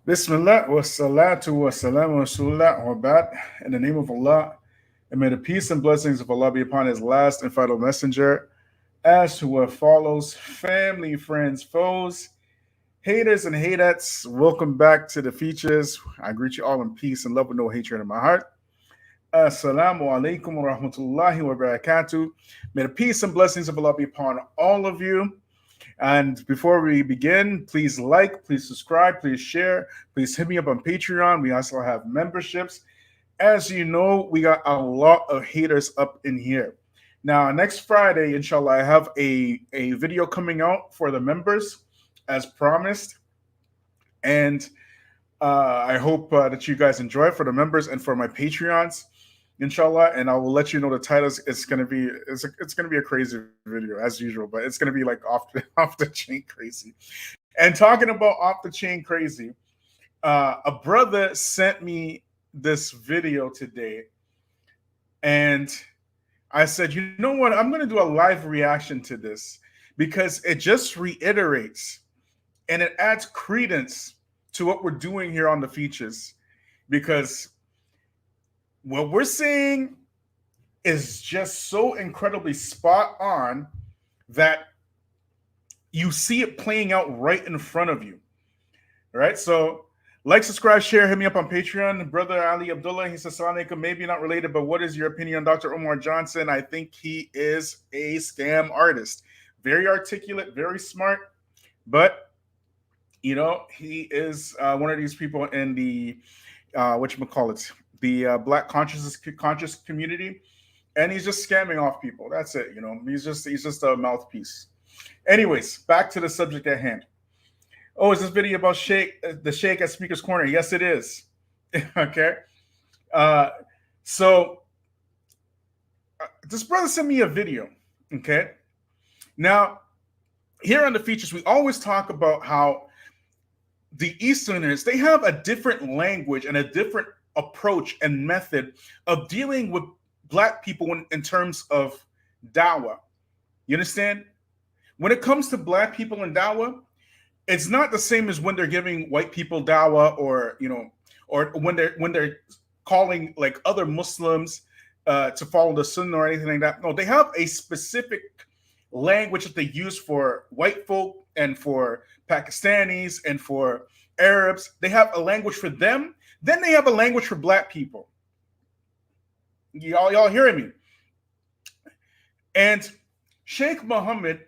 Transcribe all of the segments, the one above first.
Bismillah wa salatu wa salam wa rasulullah wa ba'd. In the name of Allah, and may the peace and blessings of Allah be upon His last and final messenger. As to what follows, family, friends, foes, haters, and hatettes, welcome back to the features. I greet you all in peace and love with no hatred in my heart. Assalamu alaikum wa rahmatullahi wa barakatuh. May the peace and blessings of Allah be upon all of you. And before we begin, please like, please subscribe, please share, please hit me up on Patreon. We also have memberships. As you know, we got a lot of haters up in here. Now, next Friday, inshallah, I have a video coming out for the members as promised. And I hope that you guys enjoy it for the members and for my Patreons, inshallah. And I will let you know the titles. It's gonna be a crazy video as usual, but it's gonna be like off the chain crazy. And talking about off the chain crazy, a brother sent me this video today, and I said, you know what? I'm gonna do a live reaction to this because it just reiterates and it adds credence to what we're doing here on the features, because what we're seeing is just so incredibly spot on that you see it playing out right in front of you. All right. So, like, subscribe, share, hit me up on Patreon. Brother Ali Abdullah, he says, Salaam Alaikum, maybe not related, but what is your opinion on Dr. Omar Johnson? I think he is a scam artist. Very articulate, very smart, but he is one of these people in the whatchamacallit, the black conscious community, and he's just scamming off people. That's it. He's just a mouthpiece. Anyways, back to the subject at hand. Oh, is this video about the Sheikh at Speaker's Corner? Yes, it is. Okay. Uh, so this brother sent me a video. Okay. Now, here on the features, we always talk about how the Easterners, they have a different language and a different approach and method of dealing with black people in terms of dawah. You understand? When it comes to black people in dawah, it's not the same as when they're giving white people dawah, or when they're calling like other Muslims to follow the Sunnah or anything like that. No, they have a specific language that they use for white folk and for Pakistanis and for Arabs. They have a language for them. Then they have a language for black people. Y'all hearing me? And Shaykh Muhammad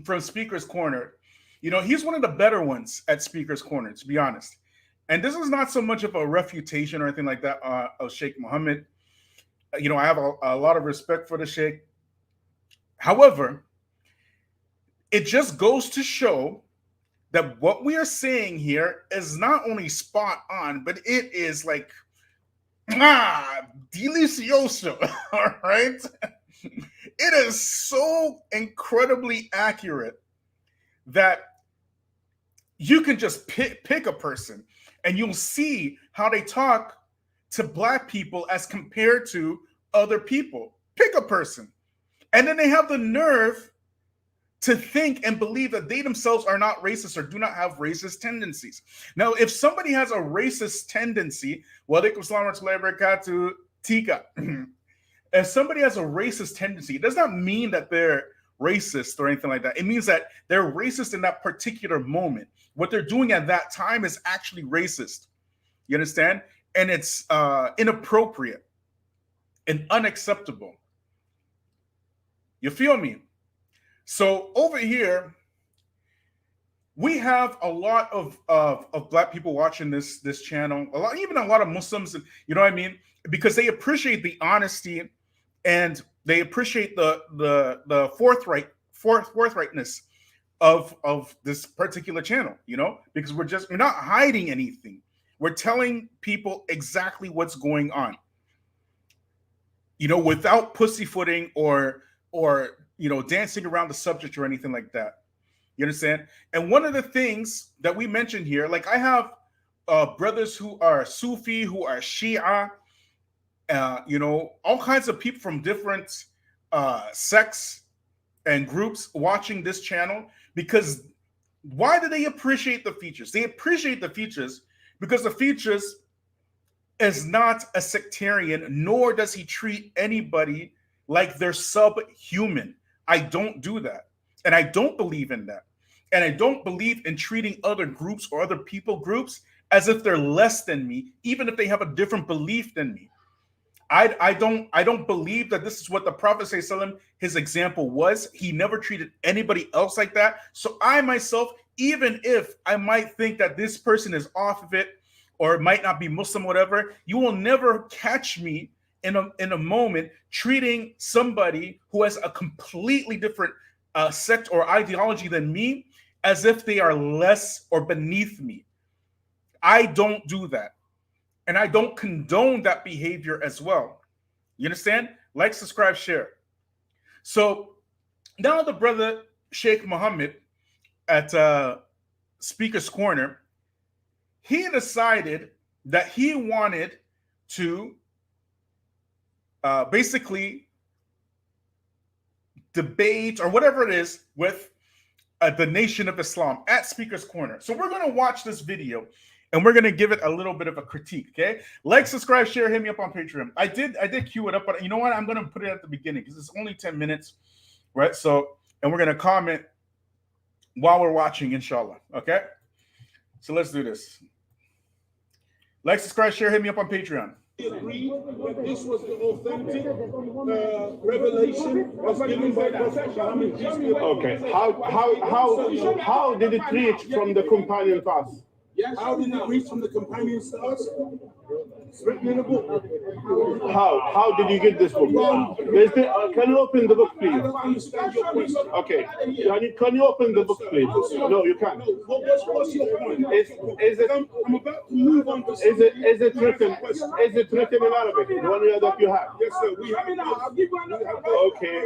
from Speaker's Corner, he's one of the better ones at Speaker's Corner, to be honest. And this is not so much of a refutation or anything like that of Shaykh Muhammad. I have a lot of respect for the Shaykh. However, it just goes to show that what we are saying here is not only spot on, but it is like, delicioso. All right. It is so incredibly accurate that you can just pick a person and you'll see how they talk to black people as compared to other people. Pick a person. And then they have the nerve to think and believe that they themselves are not racist or do not have racist tendencies. Now, if somebody has a racist tendency, walaikum salam wa rahmatullahi wa barakatuh, Tika. If somebody has a racist tendency, it does not mean that they're racist or anything like that. It means that they're racist in that particular moment. What they're doing at that time is actually racist. You understand? And it's inappropriate and unacceptable. You feel me? So over here, we have a lot of black people watching this channel. Even a lot of Muslims, you know what I mean? Because they appreciate the honesty and they appreciate the forthrightness of this particular channel, because we're not hiding anything. We're telling people exactly what's going on, without pussyfooting or dancing around the subject or anything like that. You understand? And one of the things that we mentioned here, like I have brothers who are Sufi, who are Shia, all kinds of people from different sects and groups watching this channel. Because why do they appreciate the features? They appreciate the features Because the Feachaz is not a sectarian, nor does he treat anybody like they're subhuman. I don't do that. And I don't believe in that. And I don't believe in treating other groups or other people groups as if they're less than me, even if they have a different belief than me. I don't believe that this is what the Prophet ﷺ, his example was. He never treated anybody else like that. So I myself, even if I might think that this person is off of it or it might not be Muslim, whatever, you will never catch me in a moment treating somebody who has a completely different sect or ideology than me as if they are less or beneath me. I don't do that. And I don't condone that behavior as well. You understand? Like, subscribe, share. So now the brother Shaykh Muhammad at Speaker's Corner, he decided that he wanted to basically debate or whatever it is with the Nation of Islam at Speaker's Corner. So we're going to watch this video and we're going to give it a little bit of a critique, okay? Like, subscribe, share, hit me up on Patreon. I did queue it up, but you know what? I'm going to put it at the beginning because it's only 10 minutes, right? So, and we're going to comment while we're watching, inshallah, okay? So let's do this. Like, subscribe, share, hit me up on Patreon. Agree that this was the authentic revelation was given by Prophet Muhammad. Okay, how did it reach from the companion to us? Yes. How did it reach from the companions to us? It's written in a book. How did you get this book? Can you open the book, please? I don't understand your question. Okay, can you open the book, please? No, you can't. What's your point? Is it? I'm about to move on to. Is it written? Is it written in Arabic? The one that you have? Yes, sir. We have. Okay.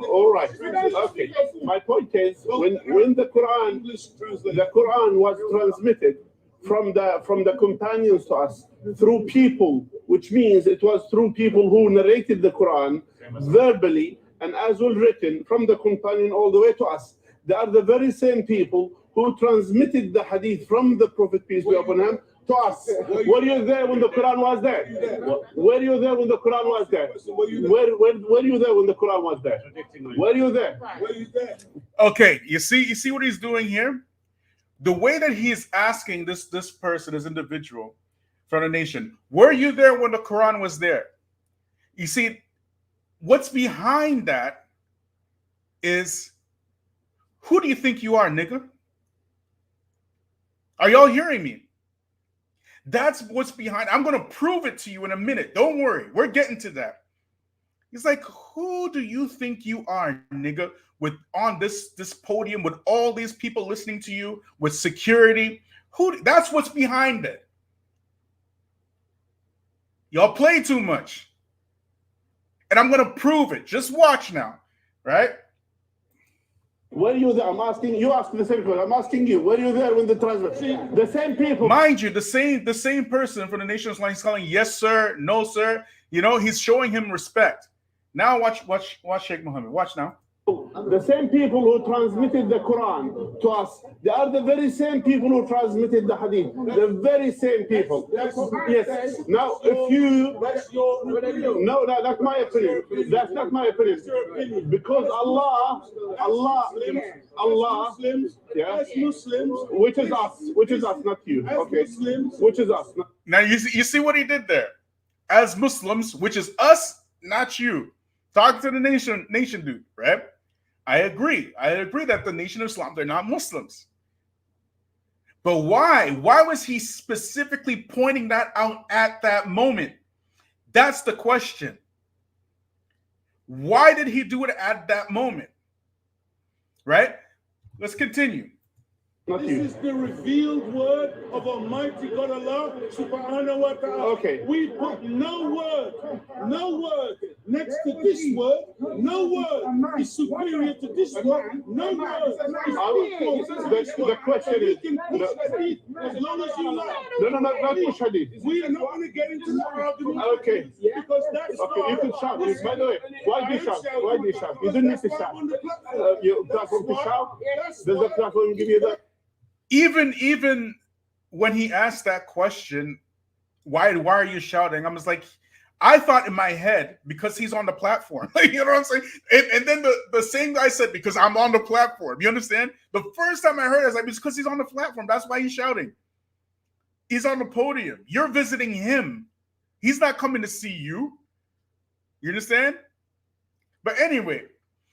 All right. Okay. My point is, when the Quran was transmitted from the companions to us through people, which means it was through people who narrated the Quran verbally and as well written from the companion all the way to us. They are the very same people who transmitted the hadith from the Prophet, peace be upon him, to us. Were you there when the Quran was there? Were you there when the Quran was there? Were you there when the Quran was there? Were you there? Okay, you see what he's doing here? The way that he is asking this person, this individual from the nation, were you there when the Quran was there? You see, what's behind that is, who do you think you are, nigga? Are y'all hearing me? That's what's behind. I'm going to prove it to you in a minute. Don't worry. We're getting to that. He's like, who do you think you are, nigga? With on this podium, with all these people listening to you, with security, that's what's behind it. Y'all play too much. And I'm gonna prove it. Just watch now, right? Were you there? I'm asking you. Ask the same question. I'm asking you. Were you there when the translation? The same people. Mind you, the same person from the Nation of Islam. He's calling yes, sir, no, sir. You know, he's showing him respect. Now watch Shaykh Muhammad. Watch now. The same people who transmitted the Quran to us, they are the very same people who transmitted the Hadith. The very same people. Yes. Now, if you... No, that's my opinion. That's not my opinion. Because Allah, yeah, which is us, not you. Okay, which is us. Now, you see what he did there? As Muslims, which is us, not you. Talk to the nation dude, right? I agree that the Nation of Islam, they're not Muslims. But why? Why was he specifically pointing that out at that moment? That's the question. Why did he do it at that moment? Right? Let's continue. This is the revealed word of Almighty God Allah subhanahu wa ta'ala. Okay. We put no word next to this word. No word is superior to this word. No word. The question is, as long as you like. No, not push hadith. We are not going to get into the argument. Okay. Because that's okay. You can shout. By the way, why do you shout? Why do you shout? You don't need to shout. You platform to shout. Does the platform give you that? Even when he asked that question, why are you shouting? I was like, I thought in my head, because he's on the platform. You know what I'm saying? And then the same guy said, because I'm on the platform. You understand? The first time I heard it, I was like, it's because he's on the platform. That's why he's shouting. He's on the podium. You're visiting him. He's not coming to see you. You understand? But anyway,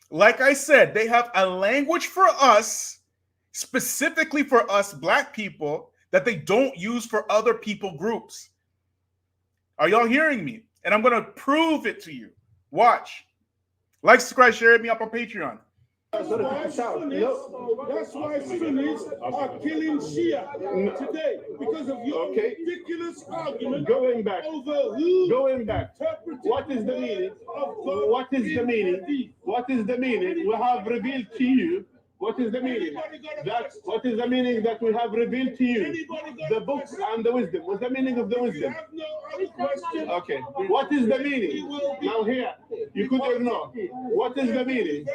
like I said, they have a language for us, specifically for us black people, that they don't use for other people groups. Are y'all hearing me? And I'm going to prove it to you. Watch. Like, subscribe, share me up on Patreon. That's why Sunnis are killing Shia today because of your ridiculous argument. Going back. Over who Going back. What is the meaning? What is the meaning? What is the meaning? We have revealed to you. What is the meaning? What is the meaning that we have revealed to you? The books and the wisdom. What's the meaning of the wisdom? Okay. What is the meaning? Now here, you could ignore. What is the meaning?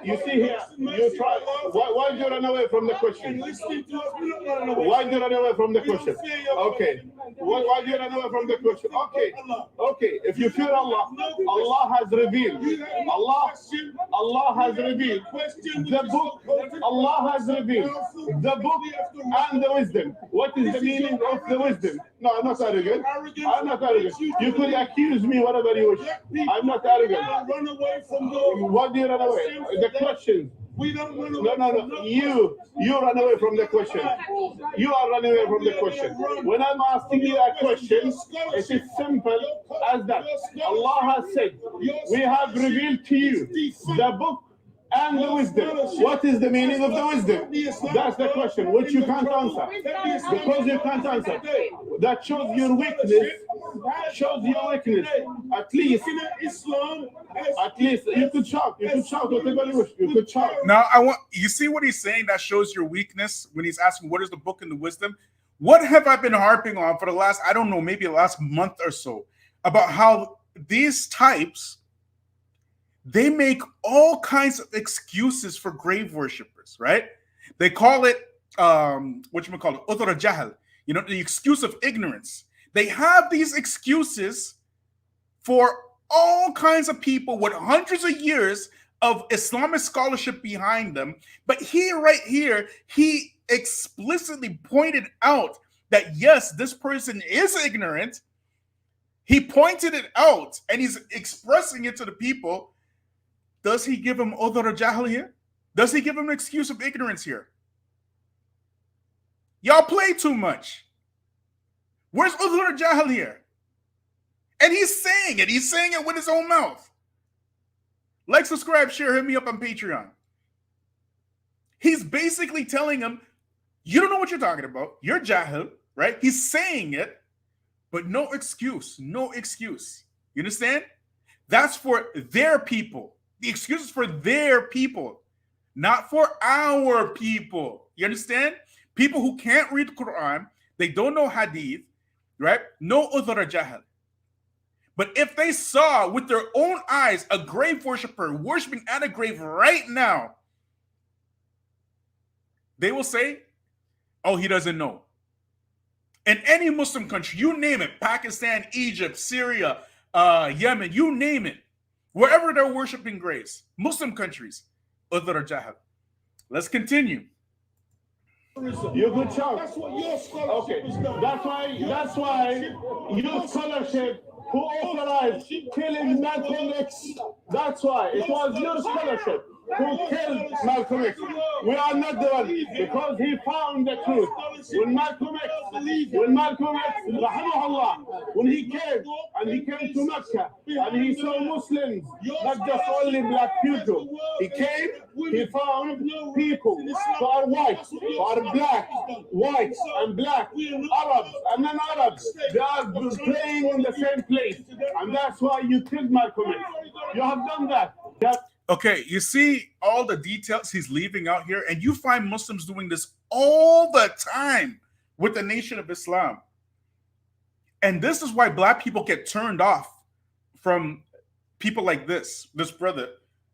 You see here, you try. Why did you run away from the question? Why did you run away from the question? Okay. Why did you run away from the question? Okay. Okay. If you fear Allah, Allah has revealed. Allah has revealed the book. Allah has revealed the book and the wisdom. What is the meaning of the wisdom? No, I'm not arrogant. I'm not arrogant. You could accuse me whatever you wish. I'm not arrogant. Run away from What do you run away? The question. We don't run away. No. You run away from the question. You are running away from the question. When I'm asking you a question, it is simple as that. Allah has said, we have revealed to you the book and the wisdom. What is the meaning of the wisdom? That's the question, which you can't answer. Because you can't answer. That shows your weakness. Shows your weakness. At least you could shout. You could shout whatever you wish. You could shout. Now you see what he's saying that shows your weakness when he's asking what is the book and the wisdom? What have I been harping on for the last, I don't know, maybe the last month or so, about how these types, they make all kinds of excuses for grave worshippers, right? They call it whatchamacallit, udhr jahl, the excuse of ignorance. They have these excuses for all kinds of people with hundreds of years of Islamic scholarship behind them. But right here, he explicitly pointed out that yes, this person is ignorant. He pointed it out and he's expressing it to the people. Does he give him udhr jahl here? Does he give him an excuse of ignorance here? Y'all play too much. Where's udhr jahl here? And he's saying it. He's saying it with his own mouth. Like, subscribe, share, hit me up on Patreon. He's basically telling him, you don't know what you're talking about. You're jahil, right? He's saying it, but no excuse. No excuse. You understand? That's for their people. The excuse is for their people, not for our people. You understand? People who can't read the Quran, they don't know hadith, right? No udhr jahl. But if they saw with their own eyes a grave worshiper worshiping at a grave right now, they will say, oh, he doesn't know. In any Muslim country, you name it, Pakistan, Egypt, Syria, Yemen, you name it, wherever they're worshiping graves, Muslim countries, udhr jahl. Let's continue. You could shout. That's what your scholarship is done. That's why your scholarship who authorized killing Malcolm X. That's why it was your scholarship who killed Malcolm X. We are not the one, because he found the truth. When Malcolm X, rahimahullah, when he came to Mecca and he saw Muslims, not just only black people, he came, he found people who are white, who are black, whites and black, Arabs and non-Arabs. They are playing in the same place, and that's why you killed Malcolm X. You have done that. Okay, you see all the details he's leaving out here, and you find Muslims doing this all the time with the Nation of Islam. And this is why black people get turned off from people like this brother,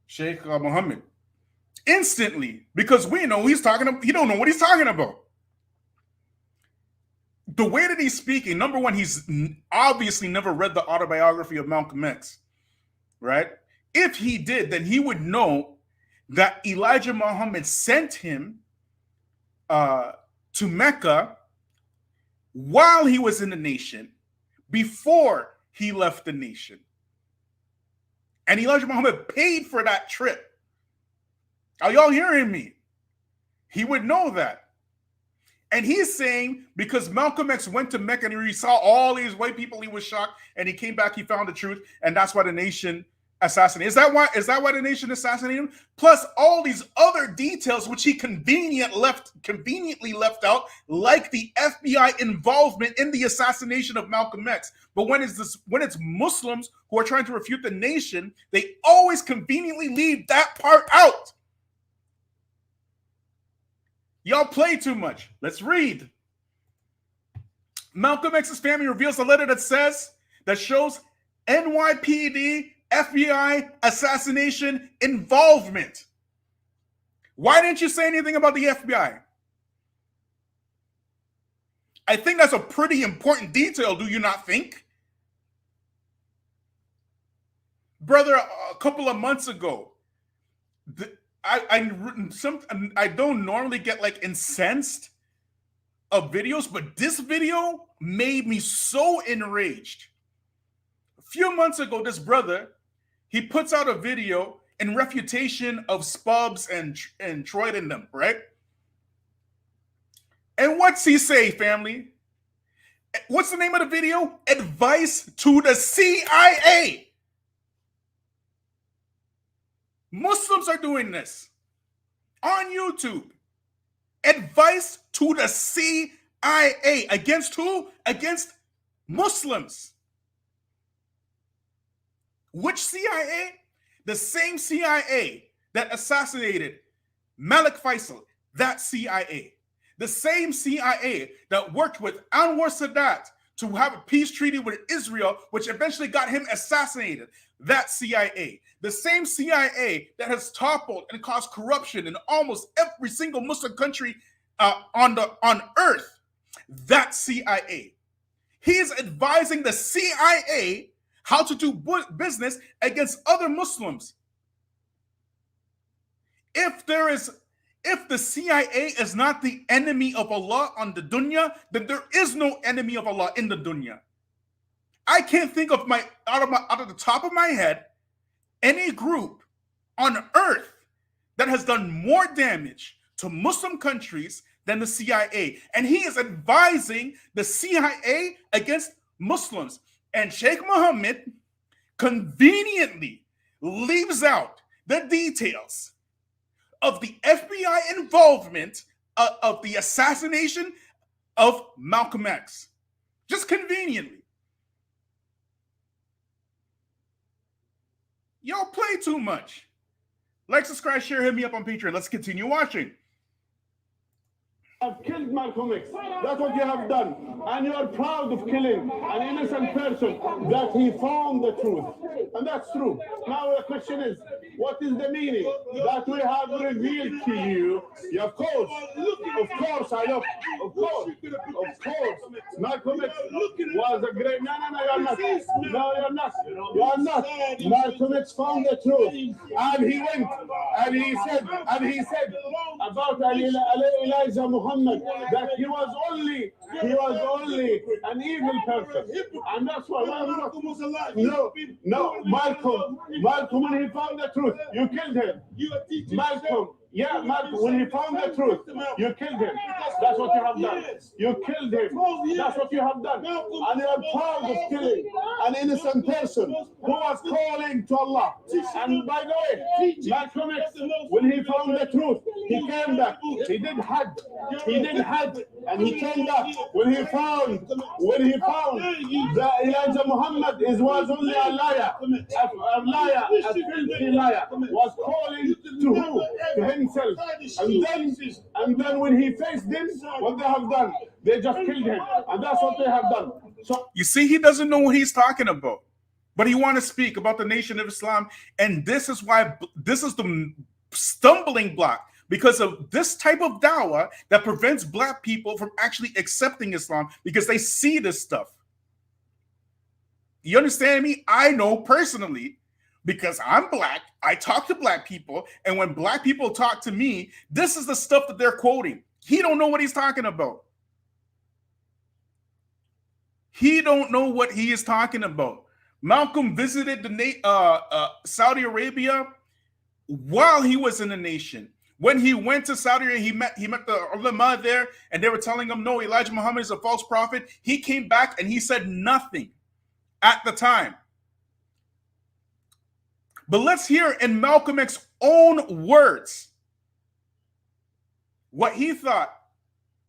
Shaykh Muhammad, instantly, because we know he's talking about, he don't know what he's talking about. the way that he's speaking, number one, he's obviously never read the autobiography of Malcolm X, right? If he did, then he would know that Elijah Muhammad sent him to Mecca while he was in the nation, before he left the nation. And Elijah Muhammad paid for that trip. Are y'all hearing me? He would know that. And he's saying because Malcolm X went to Mecca and he saw all these white people, he was shocked, and he came back, he found the truth, and that's why the nation assassinated. Is that why the nation assassinated him? Plus all these other details which he conveniently left out, like the FBI involvement in the assassination of Malcolm X. But when it's Muslims who are trying to refute the nation, they always conveniently leave that part out. Y'all play too much. Let's read. Malcolm X's family reveals a letter that shows NYPD FBI assassination involvement. Why didn't you say anything about the FBI? I think that's a pretty important detail, do you not think? Brother, a couple of months ago, I don't normally get like incensed of videos, but this video made me so enraged. A few months ago, this brother, he puts out a video in refutation of Spubs and Troy and them, right? And what's he say, family? What's the name of the video? Advice to the CIA. Muslims are doing this on YouTube. Advice to the CIA. Against who? Against Muslims. Which CIA? The same CIA that assassinated Malik Faisal. That CIA. The same CIA that worked with Anwar Sadat to have a peace treaty with Israel, which eventually got him assassinated. That CIA. The same CIA that has toppled and caused corruption in almost every single Muslim country on earth. That CIA. He is advising the CIA how to do business against other Muslims. If the CIA is not the enemy of Allah on the dunya, then there is no enemy of Allah in the dunya. I can't think of out of the top of my head any group on earth that has done more damage to Muslim countries than the CIA. And he is advising the CIA against Muslims. And Shaykh Muhammad conveniently leaves out the details of the FBI involvement of the assassination of Malcolm X. Just conveniently. Y'all play too much. Like, subscribe, share, hit me up on Patreon. Let's continue watching. Have killed Malcolm X. That's what you have done. And you are proud of killing an innocent person that he found the truth. And that's true. Now the question is, what is the meaning that we have revealed to you? Yeah, of course, I look. Of course. Malcolm X was a great... No, you're not. No, you're not. You're not. Malcolm X found the truth. And he went, and he said about Elijah Muhammad that he was only an evil person, and that's why Malcolm was alive. No, Malcolm, when he found the truth, you killed him. Malcolm, when he found the truth, you killed him. That's what you have done. You killed him. That's what you have done. And you are proud of killing an innocent person who was calling to Allah. And by the way, Malcolm X, when he found the truth, he came back. He did Hajj, and he came back. When he found that Elijah Muhammad was only a liar, a filthy liar, was calling to who? To himself. And then when he faced them, what they have done, they just killed him. And that's what they have done. So you see, he doesn't know what he's talking about. But he wants to speak about the Nation of Islam. And this is the stumbling block because of this type of dawah that prevents black people from actually accepting Islam because they see this stuff. You understand me? I know personally, because I'm black, I talk to black people, and when black people talk to me, this is the stuff that they're quoting. He don't know what he's talking about. He don't know what he is talking about. Malcolm visited the Saudi Arabia while he was in the nation. When he went to Saudi Arabia, he met the ulama there, and they were telling him, no, Elijah Muhammad is a false prophet. He came back and he said nothing at the time. But let's hear in Malcolm X's own words what he thought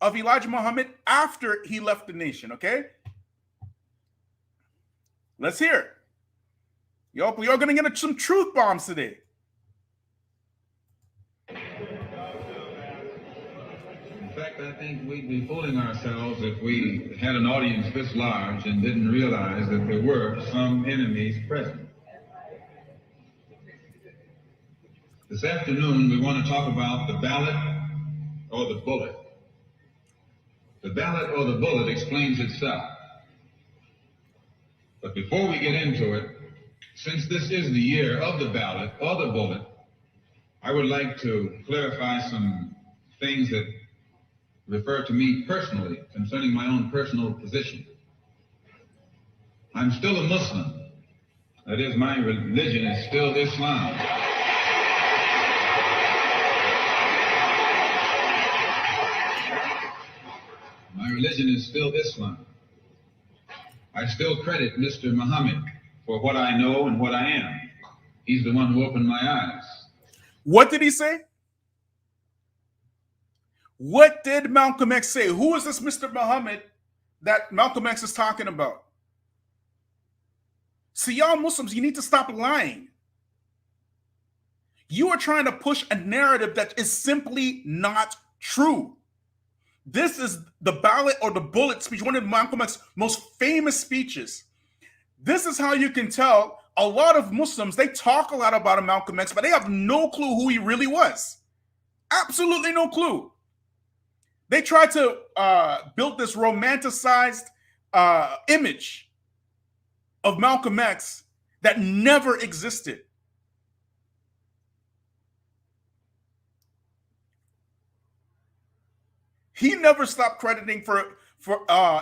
of Elijah Muhammad after he left the nation, okay? Let's hear it. Y'all going to get some truth bombs today. In fact, I think we'd be fooling ourselves if we had an audience this large and didn't realize that there were some enemies present. This afternoon, we want to talk about the ballot or the bullet. The ballot or the bullet explains itself. But before we get into it, since this is the year of the ballot or the bullet, I would like to clarify some things that refer to me personally concerning my own personal position. I'm still a Muslim. That is, my religion is still Islam. My religion is still Islam. I still credit Mr. Muhammad for what I know and what I am. He's the one who opened my eyes. What did he say? What did Malcolm X say? Who is this Mr. Muhammad that Malcolm X is talking about? See, y'all Muslims, you need to stop lying. You are trying to push a narrative that is simply not true. This is the ballot or the bullet speech, one of Malcolm X's most famous speeches. This is how you can tell a lot of Muslims, they talk a lot about Malcolm X, but they have no clue who he really was. Absolutely no clue. They try to build this romanticized image of Malcolm X that never existed. He never stopped crediting for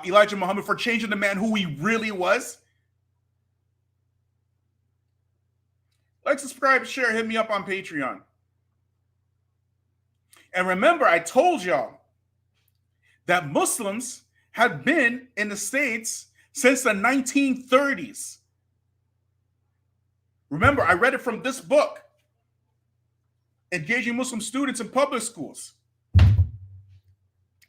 Elijah Muhammad for changing the man who he really was. Like, subscribe, share, hit me up on Patreon. And remember, I told y'all that Muslims had been in the States since the 1930s. Remember, I read it from this book, Engaging Muslim Students in Public Schools.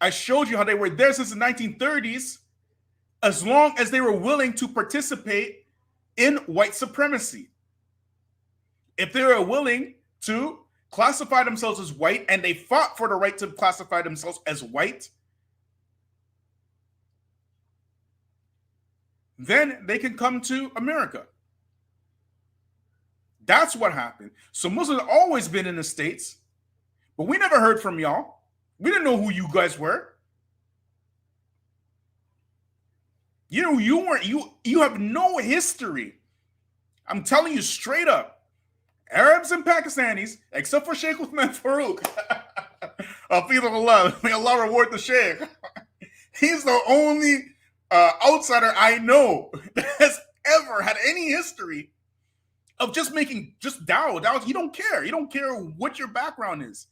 I showed you how they were there since the 1930s, as long as they were willing to participate in white supremacy. If they were willing to classify themselves as white and they fought for the right to classify themselves as white, then they can come to America. That's what happened. So Muslims have always been in the States, but we never heard from y'all. We didn't know who you guys were. You know, you have no history. I'm telling you straight up. Arabs and Pakistanis, except for Shaykh Muhammad Farouk. Allah, may Allah reward the Shaykh. He's the only outsider I know that has ever had any history of just making just dawah. He don't care. He don't care what your background is.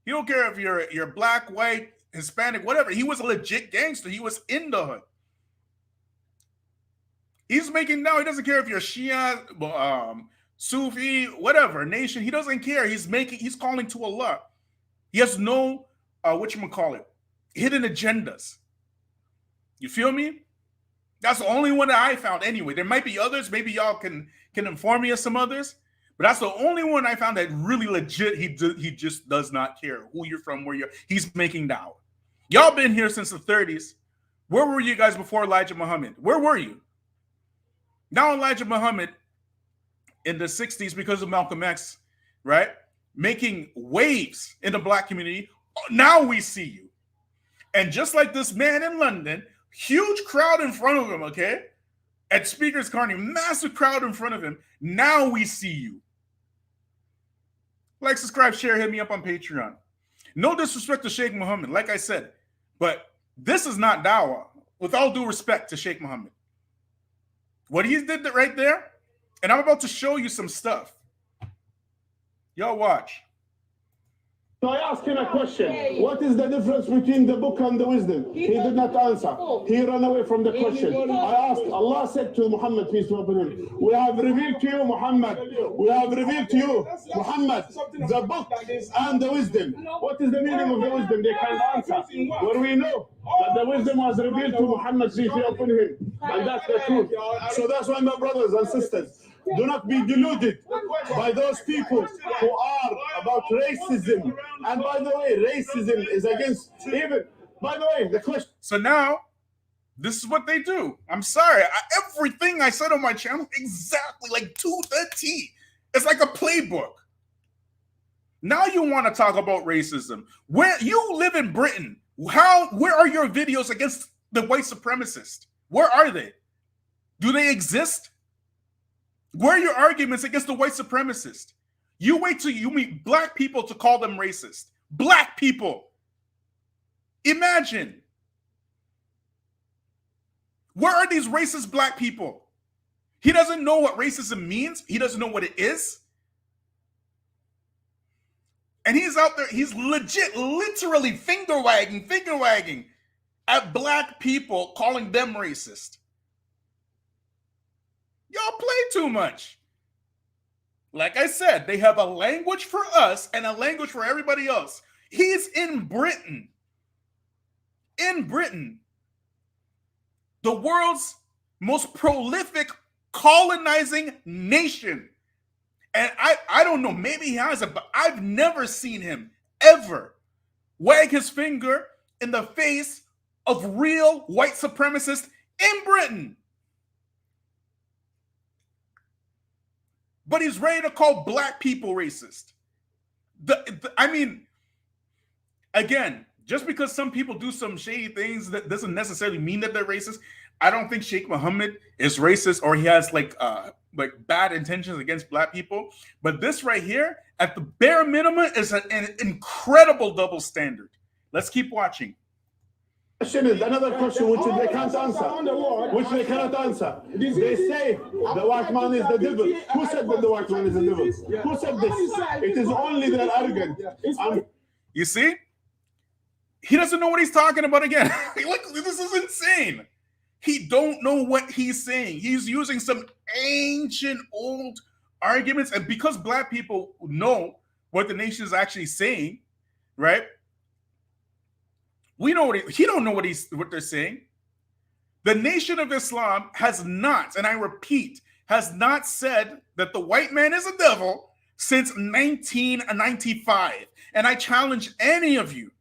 He don't care if you're black, white, Hispanic, whatever. He was a legit gangster. He was in the hood. He's making now. He doesn't care if you're Shia, Sufi, whatever nation. He doesn't care. He's calling to Allah. He has no hidden agendas. You feel me? That's the only one that I found anyway. There might be others. Maybe y'all can inform me of some others. But that's the only one I found that really legit. He just does not care who you're from, he's making dawah. Y'all been here since the 30s. Where were you guys before Elijah Muhammad? Where were you? Now Elijah Muhammad in the 60s, because of Malcolm X, right? making waves in the black community. Now we see you. And just like this man in London, huge crowd in front of him, okay? At Speaker's Carney, massive crowd in front of him. Now we see you. Like, subscribe, share, hit me up on Patreon. No disrespect to Shaykh Muhammad, like I said, but this is not dawah. With all due respect to Shaykh Muhammad. What he did right there, and I'm about to show you some stuff. Y'all watch. So I asked him a question. What is the difference between the book and the wisdom? He did not answer. He ran away from the question. I asked, Allah said to Muhammad, peace be upon him, we have revealed to you, Muhammad. We have revealed to you, Muhammad, the book and the wisdom. What is the meaning of the wisdom? They can't answer. Well, we know that the wisdom was revealed to Muhammad, peace be upon him. And that's the truth. So that's why, my brothers and sisters, do not be deluded by those people who are about racism. And by the way, racism is against even, by the way, the question. So now, this is what they do. I'm sorry. Everything I said on my channel, exactly like to the T. It's like a playbook. Now you want to talk about racism. Where you live in Britain, where are your videos against the white supremacists? Where are they? Do they exist? Where are your arguments against the white supremacist? You wait till you meet black people to call them racist. Black people. Imagine. Where are these racist black people? He doesn't know what racism means. He doesn't know what it is. And he's out there, he's literally finger wagging at black people, calling them racist. Y'all play too much. Like I said, they have a language for us and a language for everybody else. He's in Britain. In Britain. The world's most prolific colonizing nation. And I don't know, maybe he has it, but I've never seen him ever wag his finger in the face of real white supremacists in Britain. But he's ready to call black people racist. I mean, again, just because some people do some shady things, that doesn't necessarily mean that they're racist. I don't think Shaykh Muhammad is racist or he has like bad intentions against black people. But this right here, at the bare minimum, is an incredible double standard. Let's keep watching. Question is another question which they can't answer, which they cannot answer. They say the white man is the devil. Who said that the white man is the devil? Who said this? It is only their arrogance. You see? He doesn't know what he's talking about again. Look, this is insane. He don't know what he's saying. He's using some ancient old arguments. And because black people know what the nation is actually saying, right? We know what he don't know what they're saying. The Nation of Islam has not, and I repeat, has not said that the white man is a devil since 1995. And I challenge any of you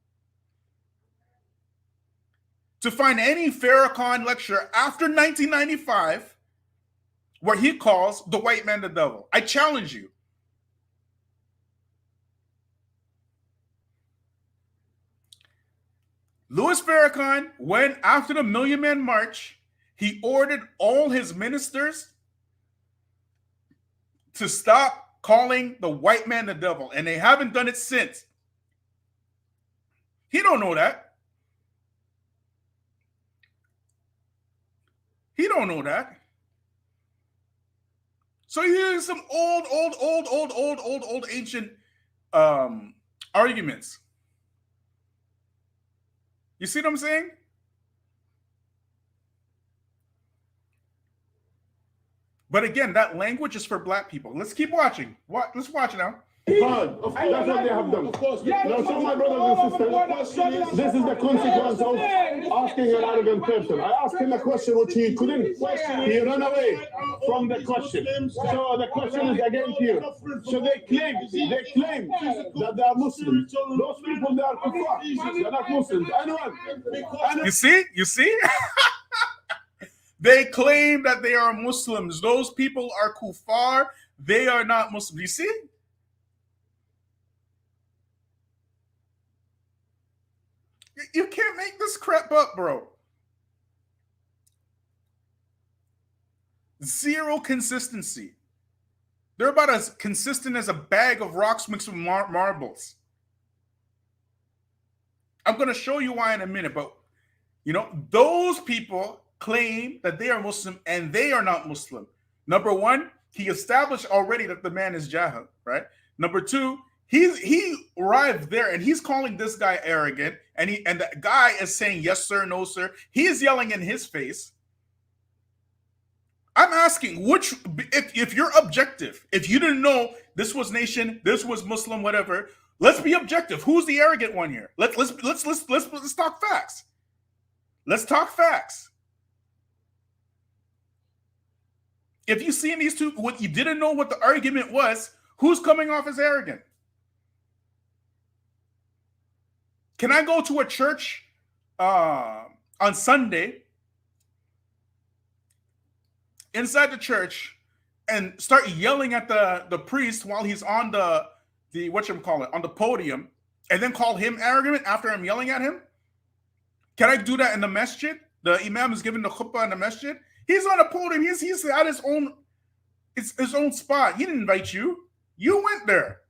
to find any Farrakhan lecture after 1995 where he calls the white man the devil. I challenge you. Louis Farrakhan, when after the Million Man March, he ordered all his ministers to stop calling the white man the devil, and they haven't done it since. He don't know that. He don't know that. So here's some old ancient arguments. You see what I'm saying? But again, that language is for black people. Let's keep watching. Let's watch it now. God, that's what they have done. Now, so my brothers and sisters, this is the consequence of asking an arrogant person. I asked him a question which he couldn't. He ran away from the question. So the question is again here. So they claim that they are Muslims. Those people, they are kuffar. They're not Muslims. Anyone. You see? They claim that they are Muslims. Those people are kuffar. They are not Muslims. You see? You can't make this crap up, bro. Zero consistency. They're about as consistent as a bag of rocks mixed with marbles. I'm going to show you why in a minute, but those people claim that they are Muslim and they are not Muslim. Number one, he established already that the man is Jahil, right? Number two, he arrived there and he's calling this guy arrogant, and the guy is saying yes sir, no sir. He is yelling in his face. I'm asking, if you're objective, if you didn't know this was nation, this was Muslim, whatever, let's be objective. Who's the arrogant one here? Let's talk facts. Let's talk facts. If you see in these two, what you didn't know what the argument was, who's coming off as arrogant? Can I go to a church on Sunday, inside the church, and start yelling at the priest while he's on the on the podium, and then call him arrogant after I'm yelling at him? Can I do that in the masjid? The imam is giving the khutbah in the masjid. He's on a podium. He's at his own spot. He didn't invite you. You went there.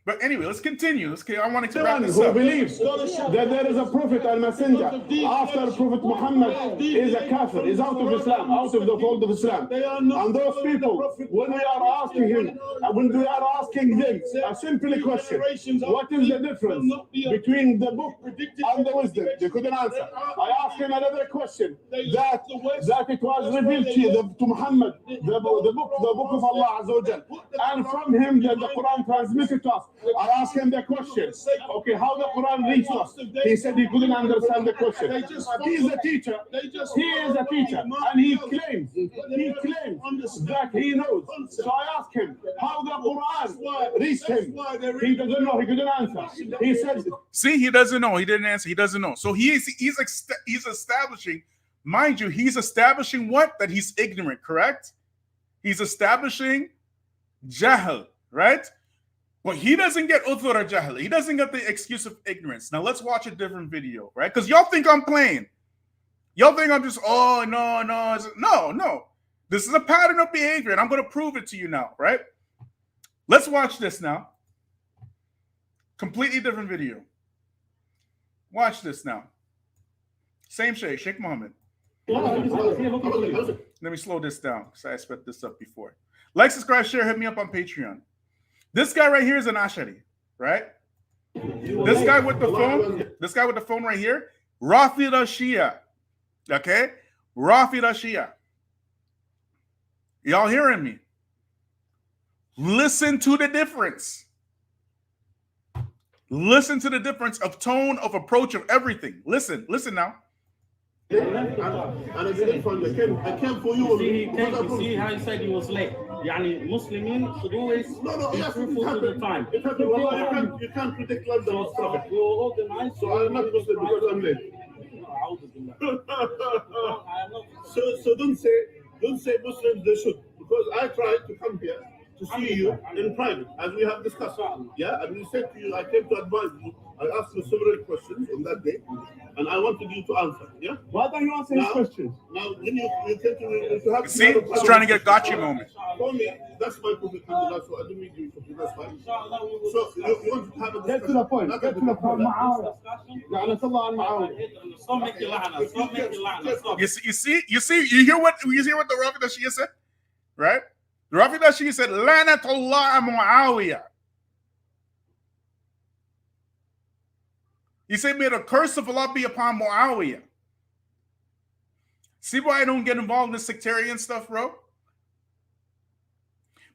But anyway, let's continue. I want to wrap this up. Who believes that there is a prophet and messenger after Prophet Muhammad is a kafir, is out of Islam, out of the fold of Islam. And those people, when we are asking them a simple question, what is the difference between the book and the wisdom? They couldn't answer. I asked him another question, that it was revealed to Muhammad, the book of Allah Azza wa Jal, and from him that the Quran transmitted to us. I asked him the question, okay, how the Quran reached us. He said he couldn't understand the question. He is a teacher. He is a teacher, and he claims that he knows. So I asked him how the Quran reached him. He doesn't know. He couldn't answer. He said, "See, he doesn't know. He didn't answer. He doesn't know." So he's establishing, mind you, he's establishing what? That he's ignorant. Correct? He's establishing jahl, right? But he doesn't get uthur jahl. He doesn't get the excuse of ignorance. Now let's watch a different video, right? Because y'all think I'm playing. Y'all think I'm just, no. This is a pattern of behavior, and I'm going to prove it to you now, right? Let's watch this now. Completely different video. Watch this now. Same Shaykh Muhammad. Let me slow this down because I sped this up before. Like, subscribe, share, hit me up on Patreon. This guy right here is an Ashari, right? This guy with the phone right here, Rafida Shia. Okay? Rafida Shia. Y'all hearing me? Listen to the difference. Listen to the difference of tone, of approach, of everything. Listen now. And I didn't find I came for you. You see how he said he was late. Yani Muslimin should always be truthful to the time. You can't predict London or Prophet. We were organized. So I'm not Muslim because I'm late. So don't say Muslims they should, because I tried to come here to see you in private, as we have discussed. Yeah, and we said to you, I came to advise you. I asked you several questions on that day, and I wanted you to answer. Yeah. Why don't you answer his questions? Now, when you came to have. See, he's trying to get gotcha moment. For me, that's my prophet, so I don't need you to. That's fine. So you want to have a discussion? Get to the point. Get to the point. You hear what the Rafida Shia said, right? The Rafida Shia said, "Lanatullah Muawiyah." He said, "May the curse of Allah be upon Muawiyah." See why I don't get involved in this sectarian stuff, bro?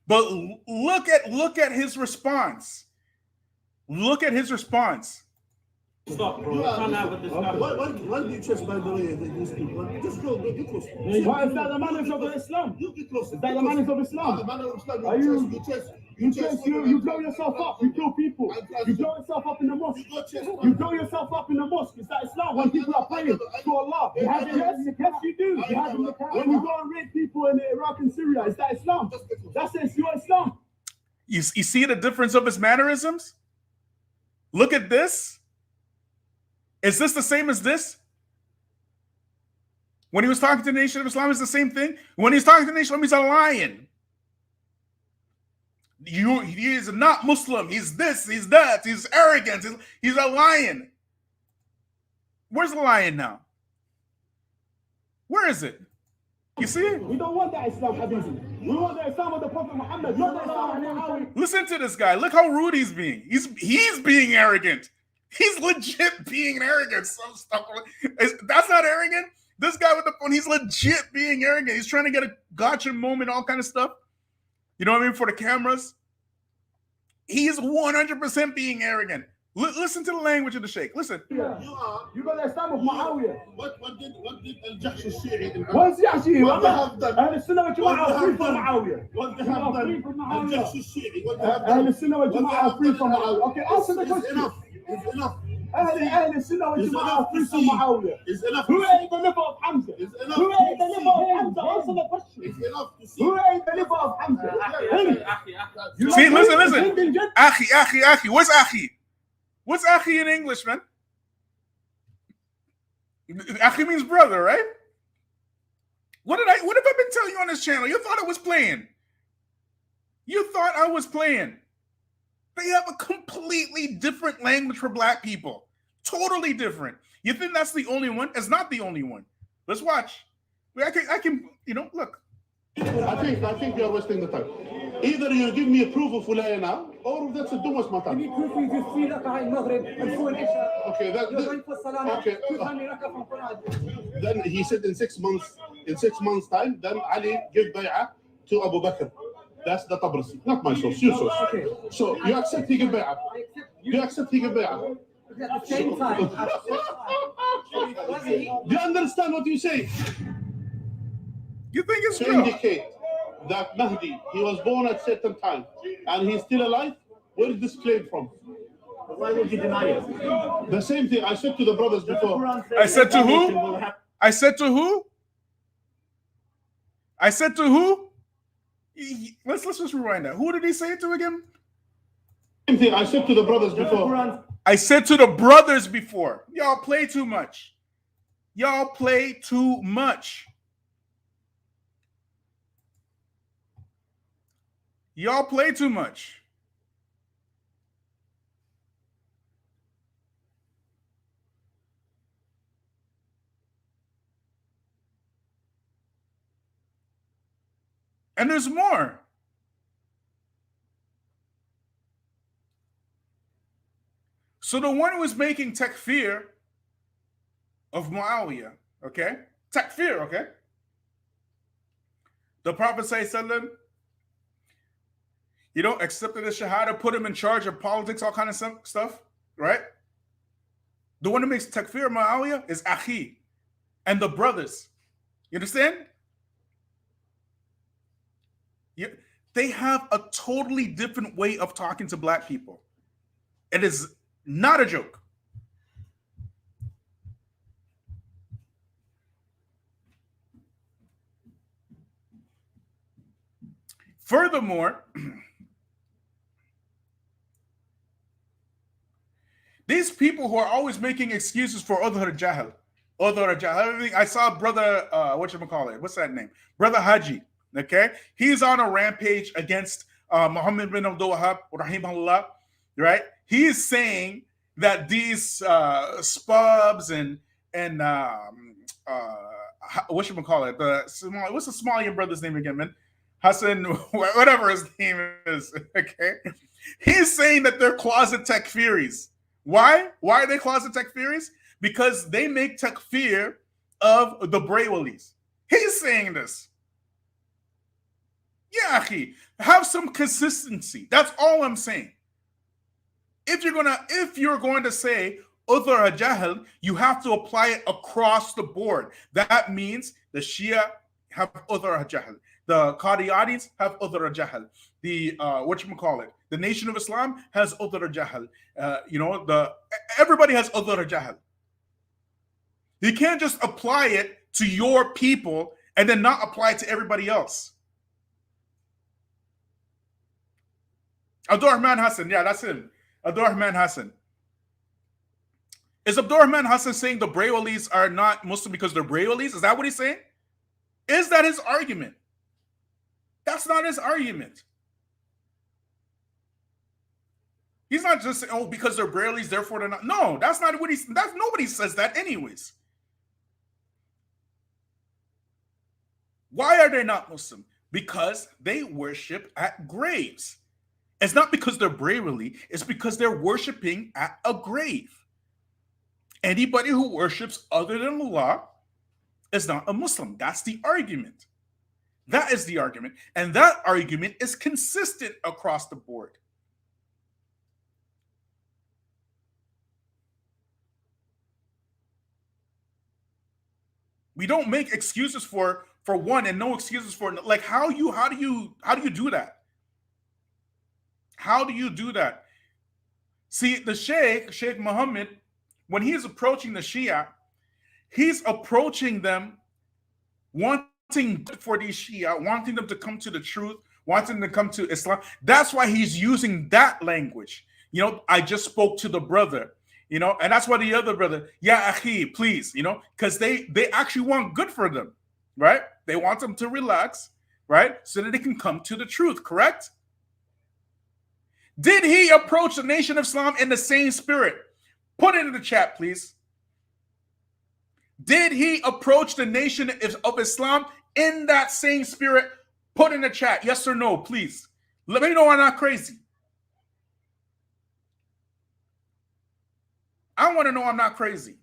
But look at his response. Look at his response. Stop, bro. We're trying to have a discussion. Why do you trust by the way these people? Just go get close. Why is that the manners of Islam? You get close. Is that the manners of Islam? The manner of Islam. Are you blow yourself up. You kill people. You blow yourself up in the mosque. You blow yourself up in the mosque. Is that Islam? When people are praying to Allah. Yes, you do. When you go and rape people in Iraq and Syria, is that Islam? That's your Islam. You see the difference of his mannerisms? Look at this. Is this the same as this? When he was talking to the Nation of Islam, it's the same thing. When he's talking to the Nation of Islam, he's a lion. He is not Muslim. He's this, he's that, he's arrogant. He's a lion. Where's the lion now? Where is it? You see it? We don't want that Islam, Habibi. We want the Islam of the Prophet Muhammad, not the Islam of Muhammad. Listen to this guy. Look how rude he's being. He's being arrogant. He's legit being arrogant. Some stuff. That's not arrogant. This guy with the phone, he's legit being arrogant. He's trying to get a gotcha moment, all kind of stuff. You know what I mean? For the cameras. He's 100% being arrogant. Listen to the language of the Sheikh. Listen. You got the Islam of Muawiyah. What did Al-Jahsh al-Shi'i? What's Yahshi? What they have done? Ahl Sunnah wal Jama'ah are free from Muawiyah. What they have done? Al-Jahsh al-Shi'i. What they have Ahl done? Sunnah wal Jama'ah are free from Muawiyah. Okay, answer the It's question. enough. It's enough. Ahl Sunnah wal It's Jama'ah enough are free to from see. Muawiyah. It's enough Who to see. ate the liver of Hamza? It's enough Who ate the to liver of see. Hamza? Answer the question. It's enough to see. Who ate the liver of Hamza? See, listen. Akhi. What's Akhi? What's Akhi in English, man? Akhi means brother, right? What have I been telling you on this channel? You thought I was playing. They have a completely different language for black people. Totally different. You think that's the only one? It's not the only one. Let's watch. I can, look. I think you're wasting the time. Either you give me a proof of wilaya now, or that's a dumas matter. Okay. Then he said in 6 months, time, then Ali give bay'ah to Abu Bakr. That's the Tabrasi, not my source, your source. Okay. So you accept he give bay'ah. You accept he give bay'ah. At the same time. Do you understand what you say? You think it's to true? Indicate that Mahdi, he was born at certain time and he's still alive? Where is this claim from? Why would you deny it? The same thing I said to the brothers before. I said to who? I said to who? I said to who? Let's just rewind that. Who did he say it to again? Same thing I said to the brothers before. I said to the brothers before. Y'all play too much. Y'all play too much. Y'all play too much. And there's more. So the one who was making takfir of Muawiyah, okay? Takfir, okay? The Prophet ﷺ, accepted the Shahada, put him in charge of politics, all kind of stuff, right? The one who makes takfir of Muawiyah is Akhi and the brothers. You understand? They have a totally different way of talking to black people. It is not a joke. Furthermore, these people who are always making excuses for Udhar Jahal. I saw brother, what's that name? Brother Haji. Okay, he's on a rampage against Muhammad bin Abdul Wahhab, rahimahullah, right? He's saying that these spubs and what's the Somalian brother's name again, man? Hassan, whatever his name is. Okay, he's saying that they're closet takfiris. Why? Why are they closet takfiris? Because they make takfir of the Braywalis. He's saying this. Yeah, akhi, have some consistency. That's all I'm saying. If you're going to say Udhar Jahal, you have to apply it across the board. That means the Shia have Udhar Jahal, the Qadianis have Udhar Jahal, the the Nation of Islam has Udhar Jahal. Everybody has Udhar Jahal. You can't just apply it to your people and then not apply it to everybody else. Abdurrahman Hassan, yeah, that's him. Abdurrahman Hassan. Is Abdurrahman Hassan saying the Brewalis are not Muslim because they're Brewalis? Is that what he's saying? Is that his argument? That's not his argument. He's not just saying, oh, because they're Brewalis, therefore they're not. No, that's not what he's. That's nobody says that, anyways. Why are they not Muslim? Because they worship at graves. It's not because they're Brewali, it's because they're worshiping at a grave. Anybody who worships other than Allah is not a Muslim. That's the argument. That is the argument. And that argument is consistent across the board. We don't make excuses for one and no excuses for, like, how do you do that? How do you do that? See, the Shaykh Muhammad, when he is approaching the Shia, he's approaching them wanting good for these Shia, wanting them to come to the truth, wanting them to come to Islam. That's why he's using that language. You know, I just spoke to the brother, you know, and that's why the other brother, yeah, akhi, please, you know, because they actually want good for them, right? They want them to relax, right? So that they can come to the truth, correct? Did he approach the Nation of Islam in the same spirit? Put it in the chat, please. Did he approach the Nation of Islam in that same spirit? Put in the chat, yes or no, please. Let me know I'm not crazy. I want to know I'm not crazy.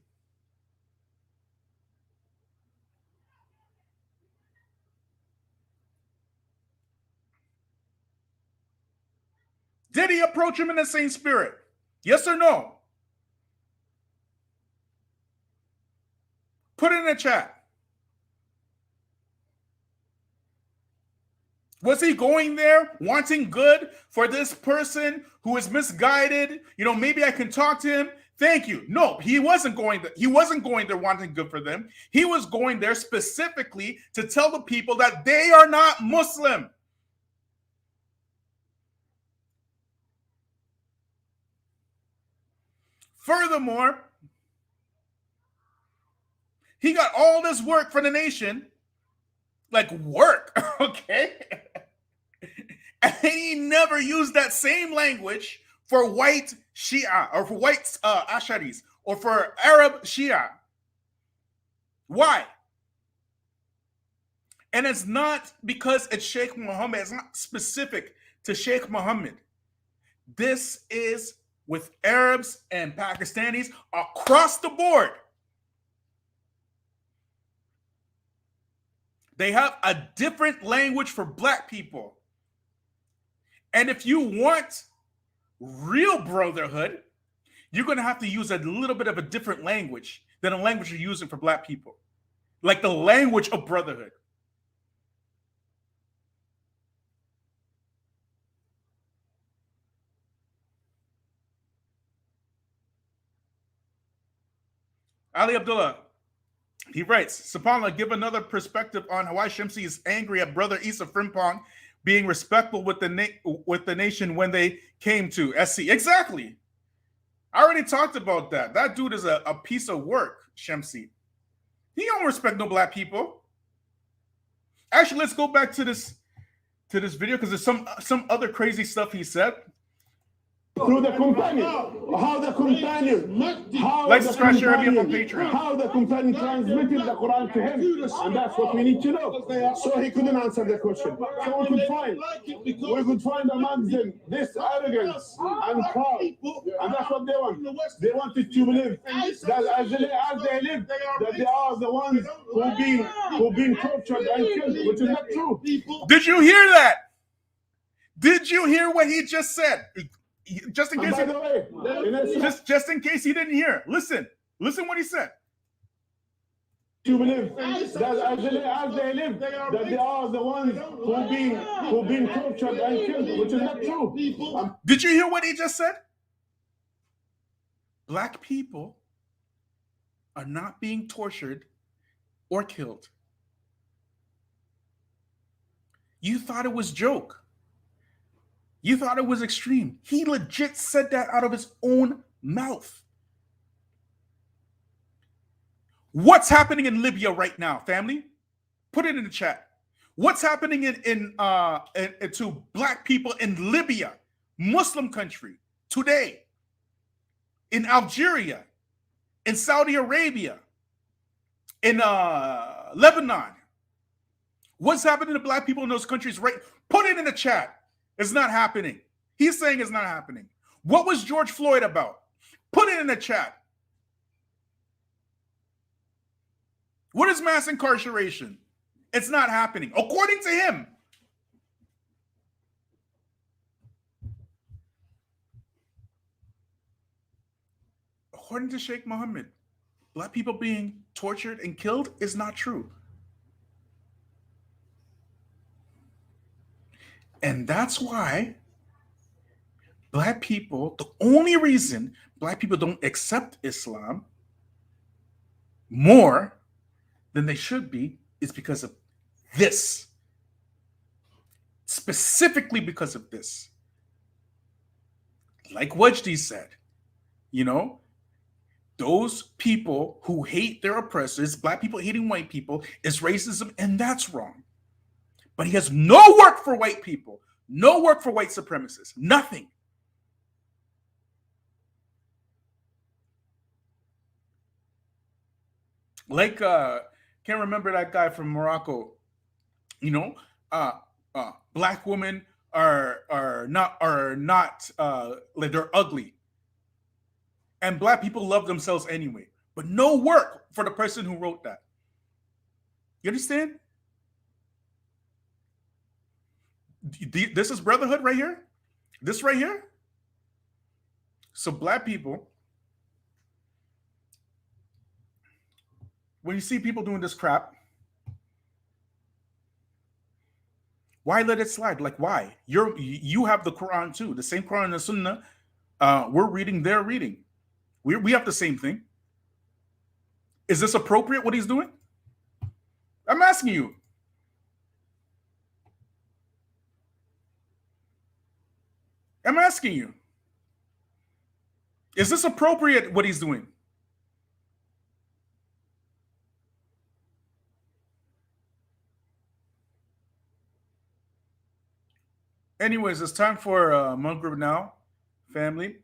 Did he approach him in the same spirit? Yes or no? Put it in the chat. Was he going there wanting good for this person who is misguided? You know, maybe I can talk to him. Thank you. No, he wasn't going there. He wasn't going there wanting good for them. He was going there specifically to tell the people that they are not Muslim. Furthermore, he got all this work for the nation, like work, okay? And he never used that same language for white Shia or for white Asharis or for Arab Shia. Why? And it's not because it's Shaykh Muhammad. It's not specific to Shaykh Muhammad. This is with Arabs and Pakistanis across the board. They have a different language for black people. And if you want real brotherhood, you're going to have to use a little bit of a different language than a language you're using for black people. Like the language of brotherhood. Ali Abdullah, he writes, SubhanAllah, give another perspective on why Shamsi is angry at brother Isa Frimpong being respectful with the nation when they came to SC. Exactly. I already talked about that. That dude is a piece of work, Shamsi. He don't respect no black people. Actually, let's go back to this video because there's some other crazy stuff he said. Through the companion, how the companion, Like, subscribe, share, me up on Patreon. How the companion transmitted the Quran to him, and that's what we need to know. So he couldn't answer the question. So we could find amongst them this arrogance and pride, and that's what they want. They wanted to believe that as they live, that they are the ones who've been tortured and killed, which is not true. Did you hear that? Did you hear what he just said? Just in case, just in case he didn't hear. Listen what he said. To believe that as they live, that they are the ones who've been tortured and killed, which is not true. Did you hear what he just said? Black people are not being tortured or killed. You thought it was joke. You thought it was extreme. He legit said that out of his own mouth. What's happening in Libya right now, family? Put it in the chat. What's happening to black people in Libya, Muslim country, today? In Algeria, in Saudi Arabia, in Lebanon. What's happening to black people in those countries? Right? Put it in the chat. It's not happening. He's saying it's not happening. What was George Floyd about? Put it in the chat. What is mass incarceration? It's not happening, according to him. According to Shaykh Muhammad, black people being tortured and killed is not true. And that's why black people, the only reason black people don't accept Islam more than they should be is because of this. Specifically because of this. Like Wajdi said, you know, those people who hate their oppressors, black people hating white people, is racism, and that's wrong. But he has no work for white people, no work for white supremacists, nothing. Like, can't remember that guy from Morocco, you know, black women are not like they're ugly, and black people love themselves anyway, but no work for the person who wrote that. You understand? This is brotherhood right here. This right here. So black people, when you see people doing this crap, why let it slide? Like, why? You have the Quran too, the same Quran and the Sunnah. We're reading, they're reading. We have the same thing. Is this appropriate, what he's doing? I'm asking you. I'm asking you. Is this appropriate, what he's doing? Anyways, it's time for Maghrib now, family.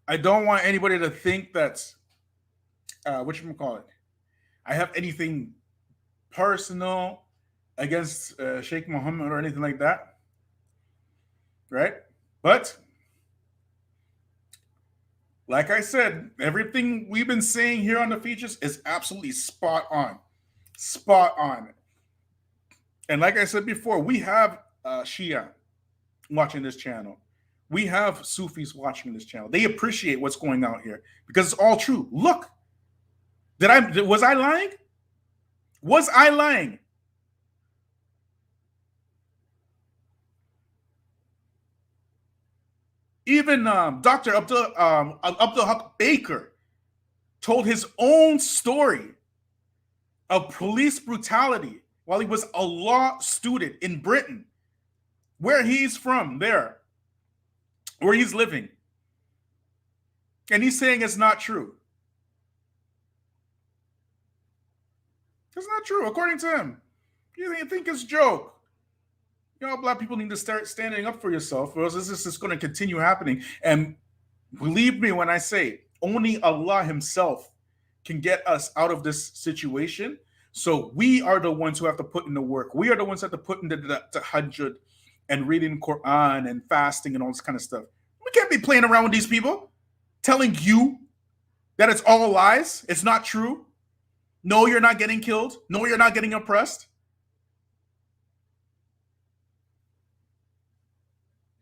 I don't want anybody to think that, whatchamacallit, I have anything personal against Shaykh Muhammad or anything like that. Right? But, like I said, everything we've been saying here on the features is absolutely spot on. Spot on. And like I said before, we have Shia watching this channel. We have Sufis watching this channel. They appreciate what's going on here because it's all true. Look, was I lying? Was I lying? Even Dr. Abdul Haq Baker told his own story of police brutality while he was a law student in Britain, where he's from, there, where he's living. And he's saying it's not true. It's not true, according to him. You think it's a joke. You know, black people need to start standing up for yourself, or else this is just going to continue happening. And believe me when I say, only Allah himself can get us out of this situation. So we are the ones who have to put in the work. We are the ones who have to put in the tahajjud and reading Quran and fasting and all this kind of stuff. We can't be playing around with these people, telling you that it's all lies. It's not true. No, you're not getting killed. No, you're not getting oppressed.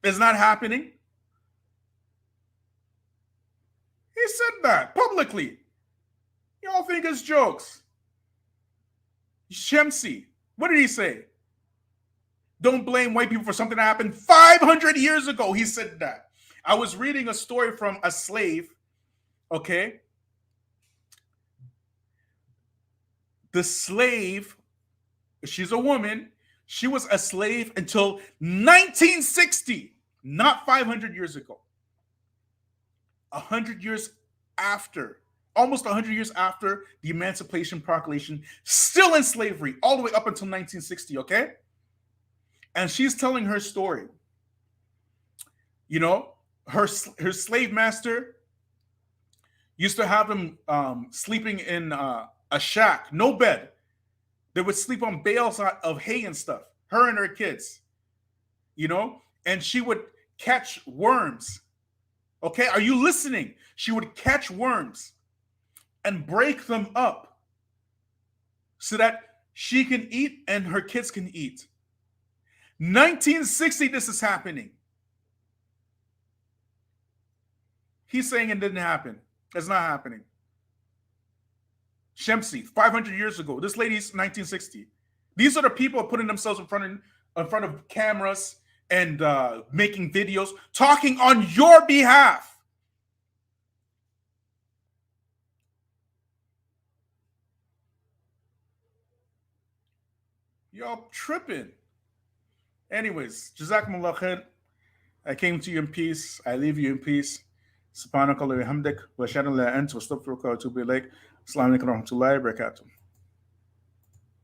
It's not happening. He said that publicly. Y'all think it's jokes. Shemsi, what did he say? Don't blame white people for something that happened 500 years ago. He said that. I was reading a story from a slave, okay? The slave, she's a woman. She was a slave until 1960, not 500 years ago. 100 years after almost 100 years after the Emancipation Proclamation, still in slavery all the way up until 1960, okay? And she's telling her story. You know, her slave master used to have him sleeping in a shack, no bed. They would sleep on bales of hay and stuff, her and her kids, you know, and she would catch worms. Okay, are you listening? She would catch worms and break them up so that she can eat and her kids can eat. 1960, this is happening. He's saying it didn't happen. It's not happening. Shemsi, 500 years ago. This lady's 1960. These are the people putting themselves in front of cameras and making videos, talking on your behalf. Y'all tripping. Anyways, Jazakumullah khair. I came to you in peace. I leave you in peace. Subhanakallah wa hamdik wa shadu la ant wa astaghfiruka wa atubu ilaik. Assalamu alaikum wa rahmatullahi wa barakatuh.